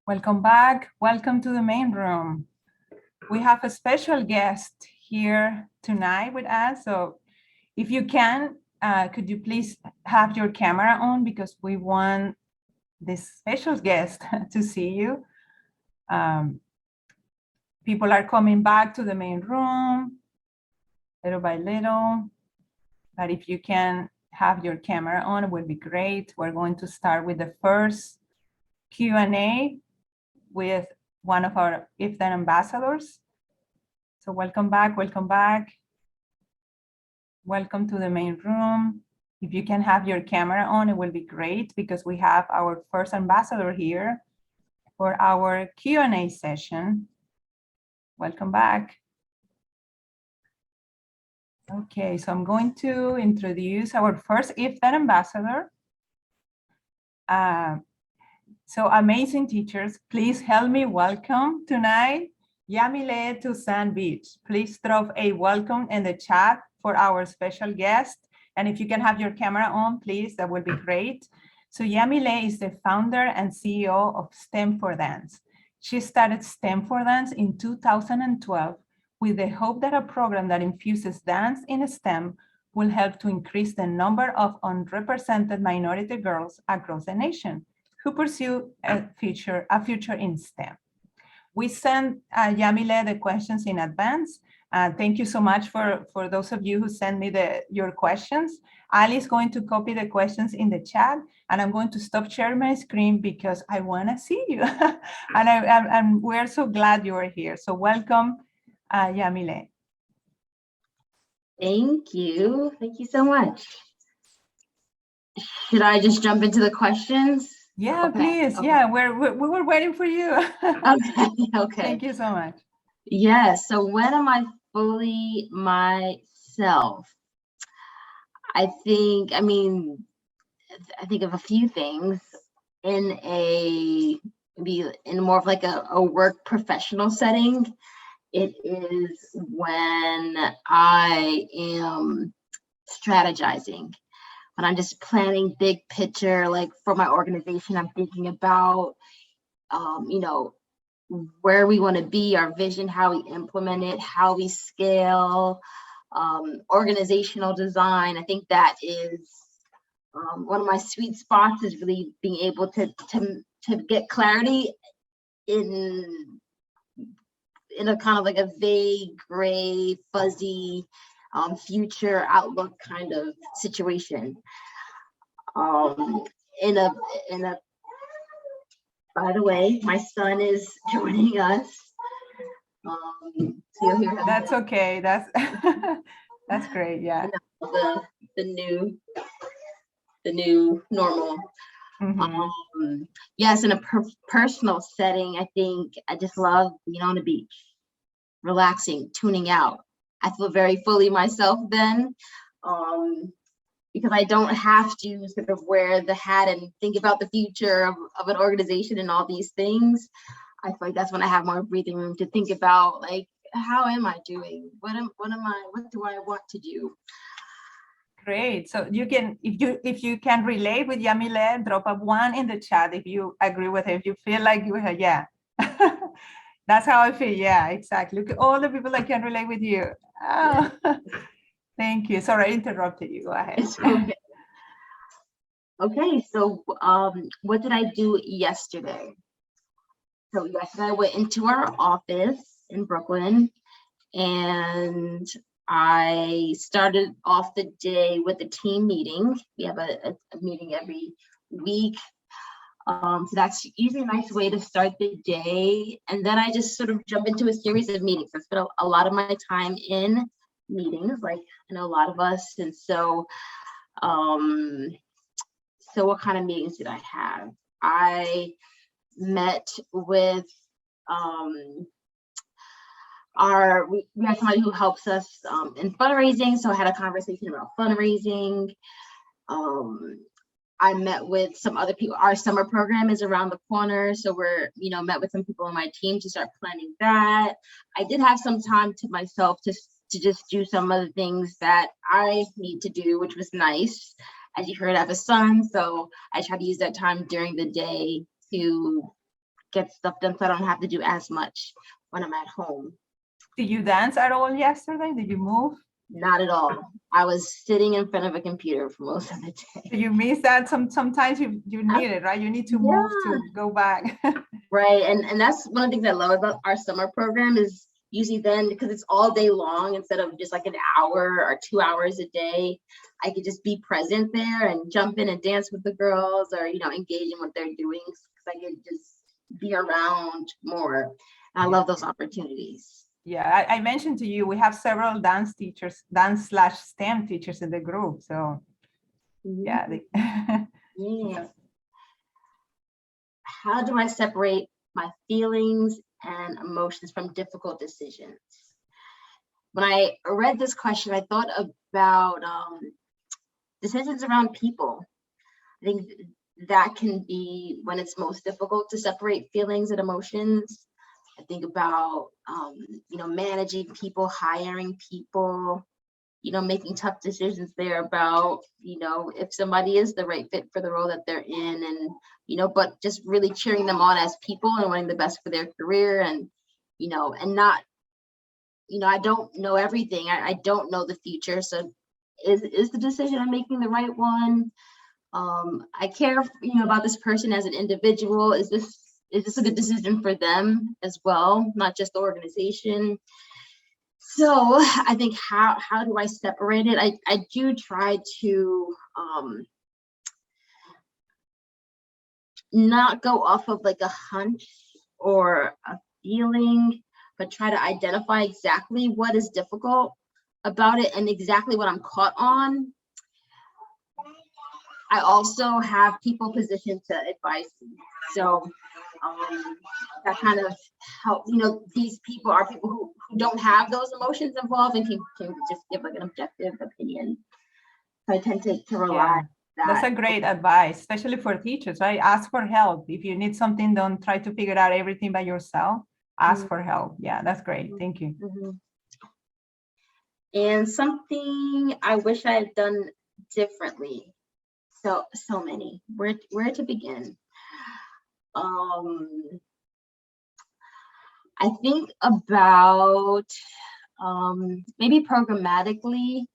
Welcome back. Welcome to the main room. We have a special guest here tonight with us. So if you can, could you please have your camera on because we want this special guest to see you. People are coming back to the main room little by little. But if you can have your camera on, it would be great. We're going to start with the first Q&A with one of our IFTAN ambassadors. So welcome back, welcome back. Welcome to the main room. If you can have your camera on, it will be great because we have our first ambassador here for our Q&A session. Welcome back. Okay, so I'm going to introduce our first IFTAN ambassador. So amazing teachers, please help me welcome tonight Yamile to Sand Beach. Please drop a welcome in the chat for our special guest. And if you can have your camera on, please, that would be great. So Yamile is the founder and CEO of STEM for Dance. She started STEM for Dance in 2012 with the hope that a program that infuses dance in STEM will help to increase the number of unrepresented minority girls across the nation who pursue a future in STEM. We sent Yamile the questions in advance. Thank you so much for those of you who sent me your questions. Ali is going to copy the questions in the chat, and I'm going to stop sharing my screen because I want to see you. and we're so glad you are here. So welcome, Yamile. Thank you. Thank you so much. Should I just jump into the questions? Yeah, okay, please. Okay. Yeah, we were waiting for you. Okay. Thank you so much. Yeah, so when am I fully myself? I think of a few things in more of like a work professional setting. It is when I am strategizing. When I'm just planning big picture, like for my organization, I'm thinking about, where we want to be, our vision, how we implement it, how we scale, organizational design. I think that is one of my sweet spots, is really being able to get clarity in a kind of like a vague, gray, fuzzy, future outlook kind of situation. By the way, my son is joining us. So you'll hear him. That's okay. That's that's great. Yeah. The new normal. Mm-hmm. Yes, in a personal setting, I think I just love being on the beach, relaxing, tuning out. I feel very fully myself then, because I don't have to sort of wear the hat and think about the future of an organization and all these things. I feel like that's when I have more breathing room to think about, like, how am I doing? What do I want to do? Great. So you can, if you can relate with Yamile, drop a 1 in the chat if you agree with it. If you feel like you have, yeah. That's how I feel. Yeah, exactly. Look at all the people that can relate with you. Oh. Thank you. Sorry, I interrupted you. Go ahead. Okay. Okay, so what did I do yesterday? So yesterday I went into our office in Brooklyn, and I started off the day with a team meeting. We have a meeting every week. So that's usually a nice way to start the day. And then I just sort of jump into a series of meetings. I spent a lot of my time in meetings, like I know a lot of us. And so, so what kind of meetings did I have? I met with we have somebody who helps us in fundraising. So I had a conversation about fundraising. I met with some other people. Our summer program is around the corner. So we're, met with some people on my team to start planning that. I did have some time to myself to just do some of the things that I need to do, which was nice. As you heard, I have a son. So I try to use that time during the day to get stuff done so I don't have to do as much when I'm at home. Did you dance at all yesterday? Did you move? Not at all. I was sitting in front of a computer for most of the day. You miss that. Sometimes you need it, right? You need to move to go back. Right. And that's one of the things I love about our summer program is usually then, because it's all day long, instead of just like an hour or 2 hours a day, I could just be present there and jump in and dance with the girls, or, you know, engage in what they're doing, because I could just be around more. And I love those opportunities. Yeah, I mentioned to you, we have several dance teachers, dance/STEM teachers in the group. So yeah. Yeah. How do I separate my feelings and emotions from difficult decisions? When I read this question, I thought about decisions around people. I think that can be when it's most difficult to separate feelings and emotions. I think about, you know, managing people, hiring people, you know, making tough decisions there about, you know, if somebody is the right fit for the role that they're in, and, you know, but just really cheering them on as people and wanting the best for their career, and, you know, and not, you know, I don't know everything. I don't know the future. So is the decision I'm making the right one? I care, you know, about this person as an individual. Is this a good decision for them as well, not just the organization? So I think how do I separate it? I do try to not go off of like a hunch or a feeling, but try to identify exactly what is difficult about it and exactly what I'm caught on. I also have people positioned to advise me. So that kind of help, you know, these people are people who don't have those emotions involved and can just give like an objective opinion. So I tend to rely on that. That's a great advice, especially for teachers, right? Ask for help. If you need something, don't try to figure out everything by yourself. Ask for help. Yeah, that's great. Thank you. And something I wish I had done differently. So many. Where to begin? I think about maybe programmatically,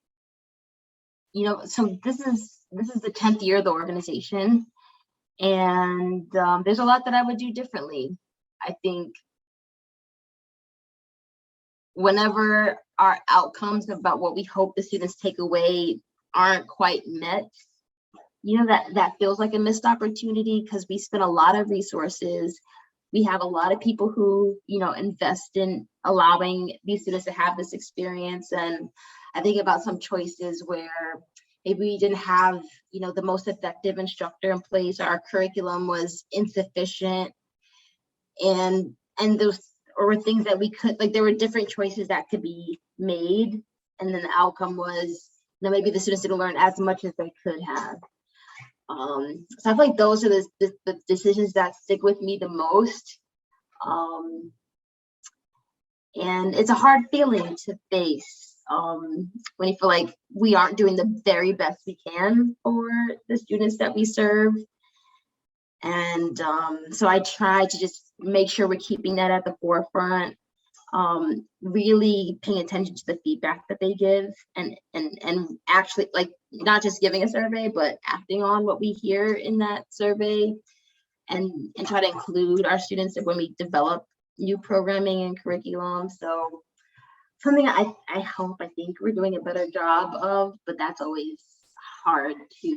you know, so this is the 10th year of the organization, and there's a lot that I would do differently. I think whenever our outcomes about what we hope the students take away aren't quite met, you know, that feels like a missed opportunity, because we spend a lot of resources. We have a lot of people who, you know, invest in allowing these students to have this experience. And I think about some choices where maybe we didn't have, you know, the most effective instructor in place, our curriculum was insufficient, and those or things that we could, like, there were different choices that could be made, and then the outcome was, you know, maybe the students didn't learn as much as they could have. So I feel like those are the decisions that stick with me the most. And it's a hard feeling to face when you feel like we aren't doing the very best we can for the students that we serve. And so I try to just make sure we're keeping that at the forefront, really paying attention to the feedback that they give, and actually, like, not just giving a survey, but acting on what we hear in that survey, and try to include our students when we develop new programming and curriculum. So something I think we're doing a better job of, but that's always hard to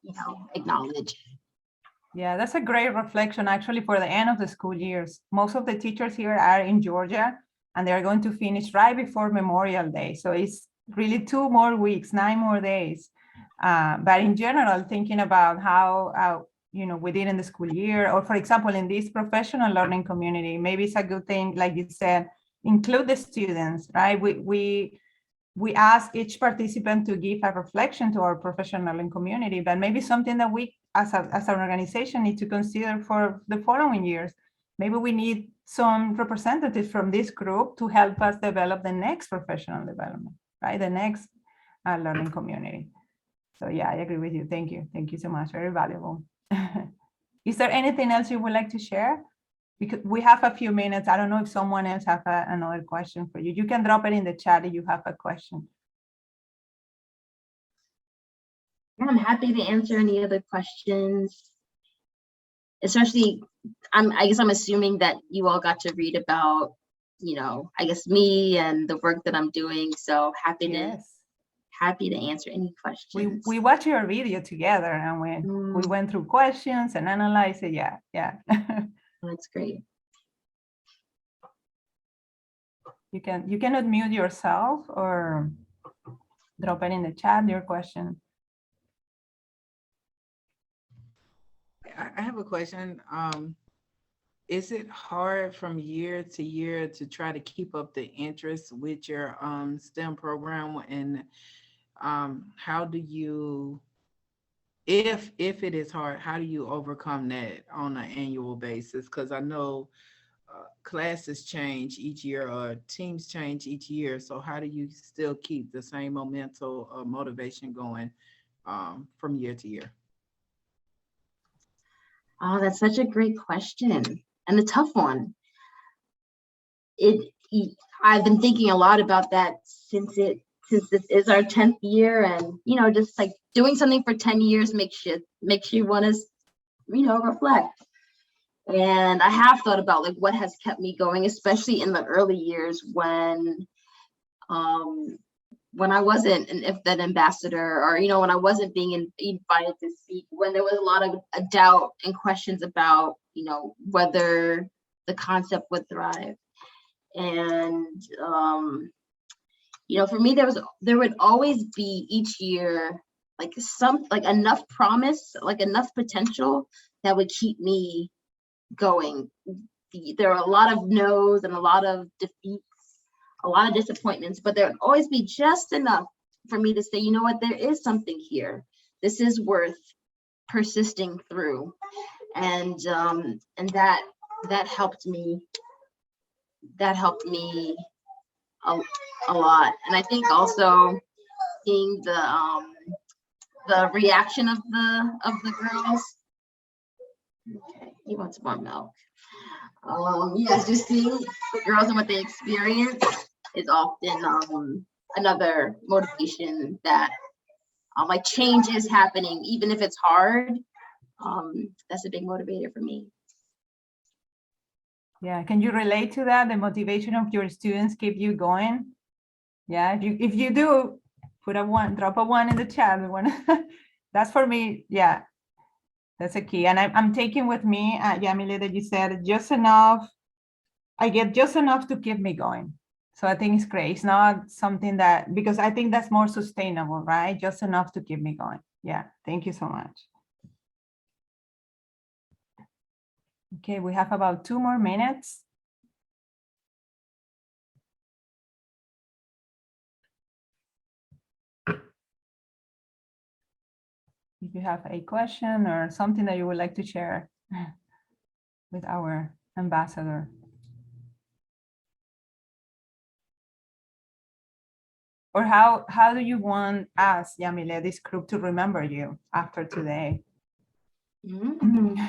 you know, acknowledge. Yeah, that's a great reflection actually for the end of the school years. Most of the teachers here are in Georgia, and they're going to finish right before Memorial Day. So it's really 2 more weeks, 9 more days. But in general, thinking about how you know, we did in the school year, or for example, in this professional learning community, maybe it's a good thing, like you said, include the students, right? We ask each participant to give a reflection to our professional learning community, but maybe something that we as an organization need to consider for the following years. Maybe we need some representatives from this group to help us develop the next professional development, right? The next learning community. So yeah, I agree with you. Thank you. Thank you so much. Very valuable. Is there anything else you would like to share? Because we have a few minutes. I don't know if someone else have another question for you. You can drop it in the chat if you have a question. I'm happy to answer any other questions. Especially, I guess I'm assuming that you all got to read about, I guess me and the work that I'm doing. So happy to answer any questions. We watched your video together and we went through questions and analyzed it. Yeah. That's great. You can unmute yourself or drop it in the chat, your question. I have a question. Is it hard from year to year to try to keep up the interest with your STEM program? And how do you, if it is hard, how do you overcome that on an annual basis? Because I know classes change each year or teams change each year. So how do you still keep the same momentum or motivation going from year to year? Oh, that's such a great question and a tough one. I've been thinking a lot about that since this is our 10th year, and just like doing something for 10 years makes you want to reflect. And I have thought about like what has kept me going, especially in the early years when I wasn't an ambassador, or when I wasn't being invited to speak, when there was a lot of doubt and questions about whether the concept would thrive. And for me, there would always be each year like enough promise, like enough potential that would keep me going. There are a lot of no's and a lot of defeats, a lot of disappointments, but there would always be just enough for me to say, you know what, there is something here. This is worth persisting through. And that helped me. That helped me a lot. And I think also seeing the reaction of the girls. Okay, he wants more milk. Just seeing the girls and what they experience is often another motivation that like change is happening, even if it's hard. That's a big motivator for me. Yeah, can you relate to that? The motivation of your students keep you going? Yeah, if you do, drop a one in the chat. That's for me. Yeah, that's a key. And I'm taking with me, Yamile, that you said just enough. I get just enough to keep me going. So I think it's great. It's not something that, because I think that's more sustainable, right? Just enough to keep me going. Yeah, thank you so much. Okay, we have about 2 more minutes. If you have a question or something that you would like to share with our ambassador. Or how do you want us, Yamile, this group, to remember you after today? I'm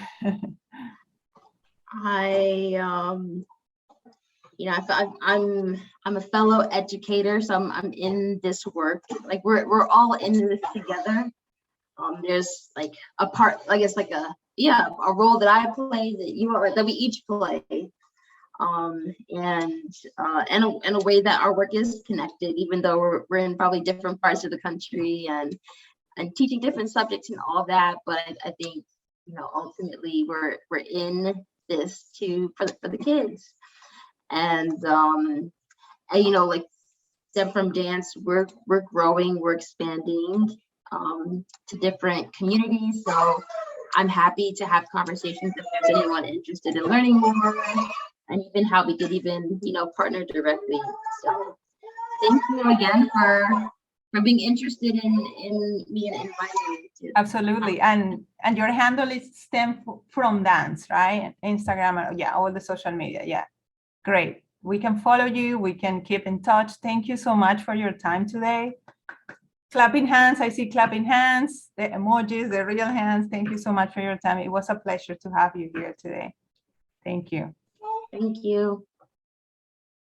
a fellow educator, so I'm in this work. Like we're all in this together. There's like a part, I guess, like a role that I play, that we each play, and in a way that our work is connected, even though we're in probably different parts of the country and teaching different subjects and all that. But I think ultimately we're in this for the kids, and like Step from Dance, we're growing, we're expanding to different communities. So I'm happy to have conversations if there's anyone interested in learning more, and even how we could even partner directly. So thank you again for being interested in me and inviting me to. Absolutely. And your handle is STEM from Dance, right? Instagram, all the social media. Yeah, great. We can follow you. We can keep in touch. Thank you so much for your time today. Clapping hands, I see clapping hands, the emojis, the real hands. Thank you so much for your time. It was a pleasure to have you here today. Thank you. Thank you.